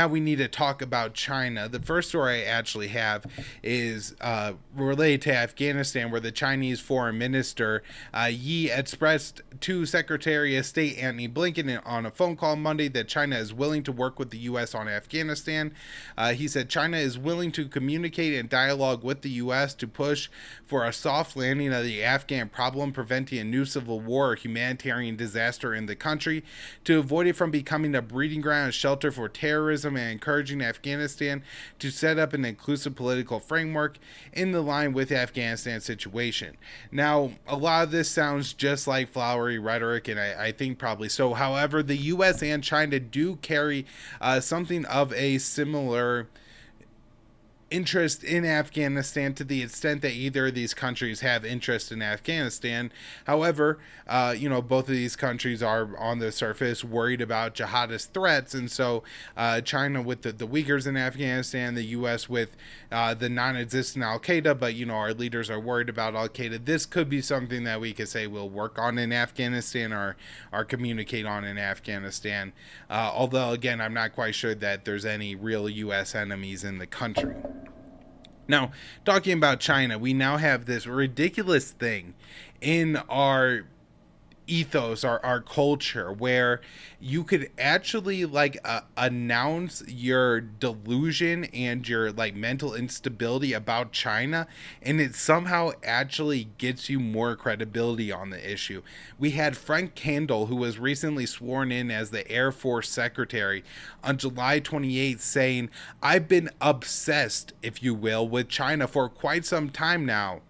Now we need to talk about China. The first story I actually have is related to Afghanistan, where the Chinese foreign minister Yi expressed to Secretary of State Antony Blinken on a phone call Monday that China is willing to work with the U.S. on Afghanistan. He said China is willing to communicate and dialogue with the U.S. to push for a soft landing of the Afghan problem, preventing a new civil war or humanitarian disaster in the country, to avoid it from becoming a breeding ground and shelter for terrorism, and encouraging Afghanistan to set up an inclusive political framework in the line with Afghanistan's situation. Now, a lot of this sounds just like flowery rhetoric, and I think probably so. However, the U.S. and China do carry something of a similar interest in Afghanistan, to the extent that either of these countries have interest in Afghanistan. However, both of these countries are on the surface worried about jihadist threats, and so China with the Uyghurs in Afghanistan, the U.S. with the non-existent Al Qaeda, but our leaders are worried about Al Qaeda. This could be something that we could say we'll work on in Afghanistan, or communicate on in Afghanistan. Although again, I'm not quite sure that there's any real U.S. enemies in the country. Now, talking about China, we now have this ridiculous thing in our ethos, our culture, where you could actually announce your delusion and your mental instability about China, and it somehow actually gets you more credibility on the issue. We had Frank Kendall, who was recently sworn in as the Air Force Secretary, on July 28th, saying, "I've been obsessed, if you will, with China for quite some time now."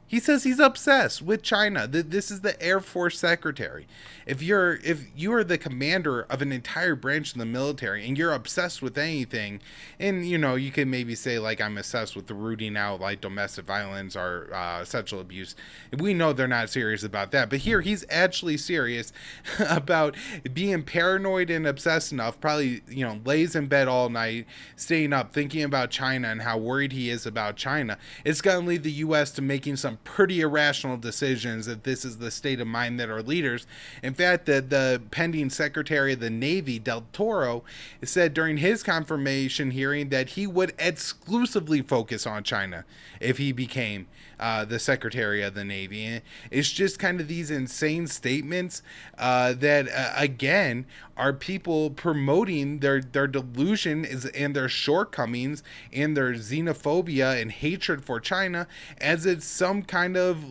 He says he's obsessed with China. This is the Air Force Secretary. If you are the commander of an entire branch of the military and you're obsessed with anything, and you can maybe say I'm obsessed with rooting out domestic violence or sexual abuse. We know they're not serious about that, but here he's actually serious about being paranoid and obsessed enough. Probably lays in bed all night, staying up thinking about China and how worried he is about China. It's going to lead the U.S. to making some pretty irrational decisions if this is the state of mind that our leaders. In fact, the pending Secretary of the Navy, Del Toro, said during his confirmation hearing that he would exclusively focus on China if he became the Secretary of the Navy. And it's just kind of these insane statements that, again, are people promoting their delusion and their shortcomings and their xenophobia and hatred for China as it's some kind of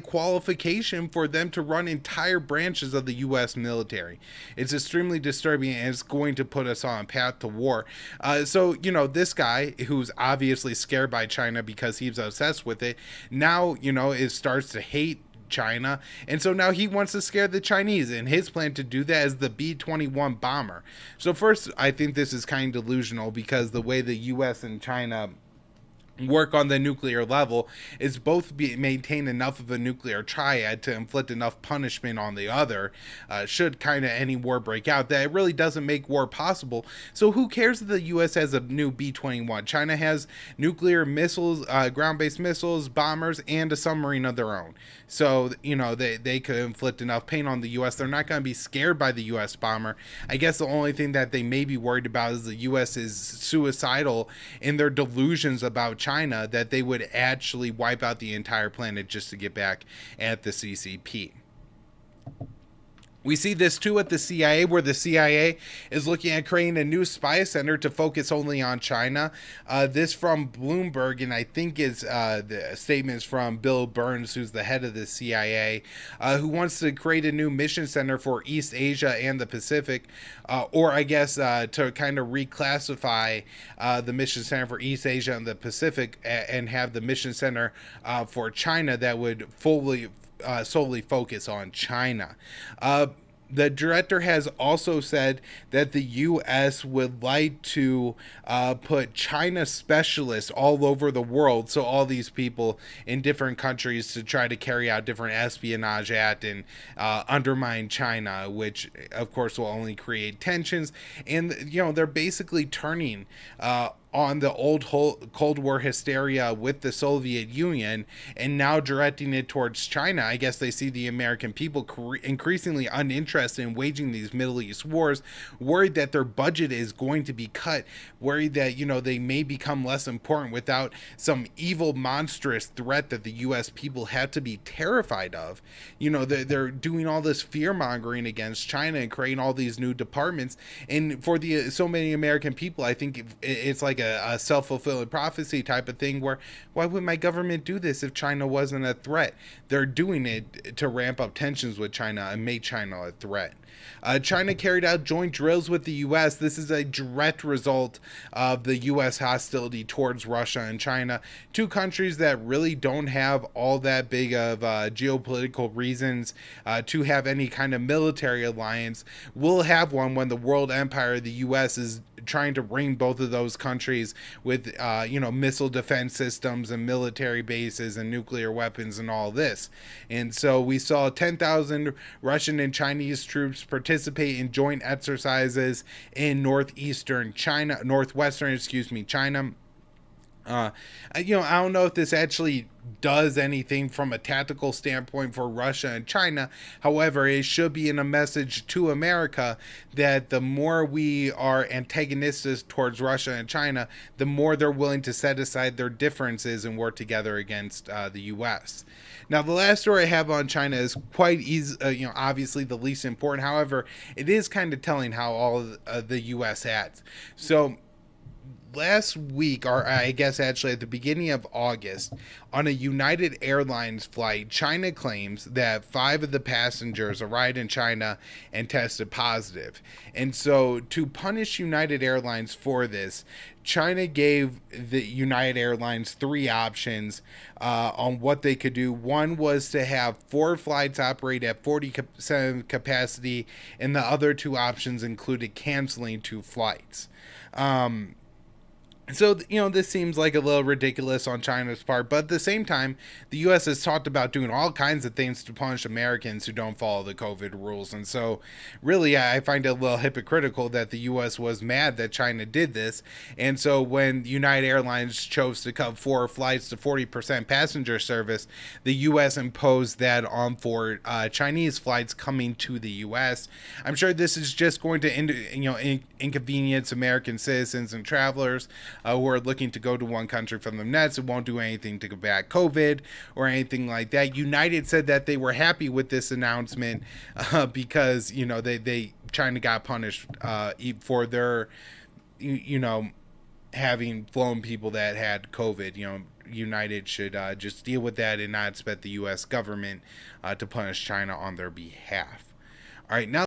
qualification for them to run entire branches of the U.S. military. It's extremely disturbing, and it's going to put us on a path to war. So this guy, who's obviously scared by China because he's obsessed with it, now it starts to hate China, and so now he wants to scare the Chinese, and his plan to do that is the B-21 bomber. So first, I think this is kind of delusional, because the way the U.S. and China work on the nuclear level is both maintain enough of a nuclear triad to inflict enough punishment on the other, should kind of any war break out, that it really doesn't make war possible. So who cares if the U.S. has a new B-21? China has nuclear missiles, ground-based missiles, bombers, and a submarine of their own. So they could inflict enough pain on the U.S. They're not going to be scared by the U.S. bomber. I guess the only thing that they may be worried about is the U.S. is suicidal in their delusions about China, that they would actually wipe out the entire planet just to get back at the CCP. We see this too at the CIA, where the CIA is looking at creating a new spy center to focus only on China. This from Bloomberg, and I think the statements from Bill Burns, who's the head of the CIA, who wants to create a new mission center for East Asia and the Pacific, or I guess to kind of reclassify the mission center for East Asia and the Pacific, and have the mission center for China that would solely focus on China. The director has also said that the U.S. would like to put China specialists all over the world, so all these people in different countries, to try to carry out different espionage at and undermine China, which of course will only create tensions. And they're basically turning on the old Cold War hysteria with the Soviet Union and now directing it towards China. I guess they see the American people increasingly uninterested in waging these Middle East wars, worried that their budget is going to be cut, worried that, they may become less important without some evil, monstrous threat that the U.S. people have to be terrified of. They're doing all this fear mongering against China and creating all these new departments. And for so many American people, I think it's like a self-fulfilling prophecy type of thing where, why would my government do this if China wasn't a threat? They're doing it to ramp up tensions with China and make China a threat. China carried out joint drills with the U.S. This is a direct result of the U.S. hostility towards Russia and China, two countries that really don't have all that big of geopolitical reasons to have any kind of military alliance. We'll have one when the world empire of the U.S. is trying to ring both of those countries with missile defense systems and military bases and nuclear weapons and all this. And so we saw 10,000 Russian and Chinese troops participate in joint exercises in northwestern China. I don't know if this actually does anything from a tactical standpoint for Russia and China. However, it should be in a message to America that the more we are antagonistic towards Russia and China, the more they're willing to set aside their differences and work together against the U.S. Now, the last story I have on China is quite easy, obviously the least important. However, it is kind of telling how all the U.S. acts. So, last week, or I guess actually at the beginning of August, on a United Airlines flight, China claims that 5 of the passengers arrived in China and tested positive. And so to punish United Airlines for this, China gave the United Airlines 3 options on what they could do. One was to have 4 flights operate at 40% capacity, and the other 2 options included canceling 2 flights. So, this seems like a little ridiculous on China's part, but at the same time, the U.S. has talked about doing all kinds of things to punish Americans who don't follow the COVID rules. And so, really, I find it a little hypocritical that the U.S. was mad that China did this. And so, when United Airlines chose to cut 4 flights to 40% passenger service, the U.S. imposed that on 4 Chinese flights coming to the U.S. I'm sure this is just going to, inconvenience American citizens and travelers who are looking to go to one country from the next. It won't do anything to combat COVID or anything like that. United said that they were happy with this announcement because China got punished for their having flown people that had COVID. United should just deal with that and not expect the U.S. government to punish China on their behalf. All right, now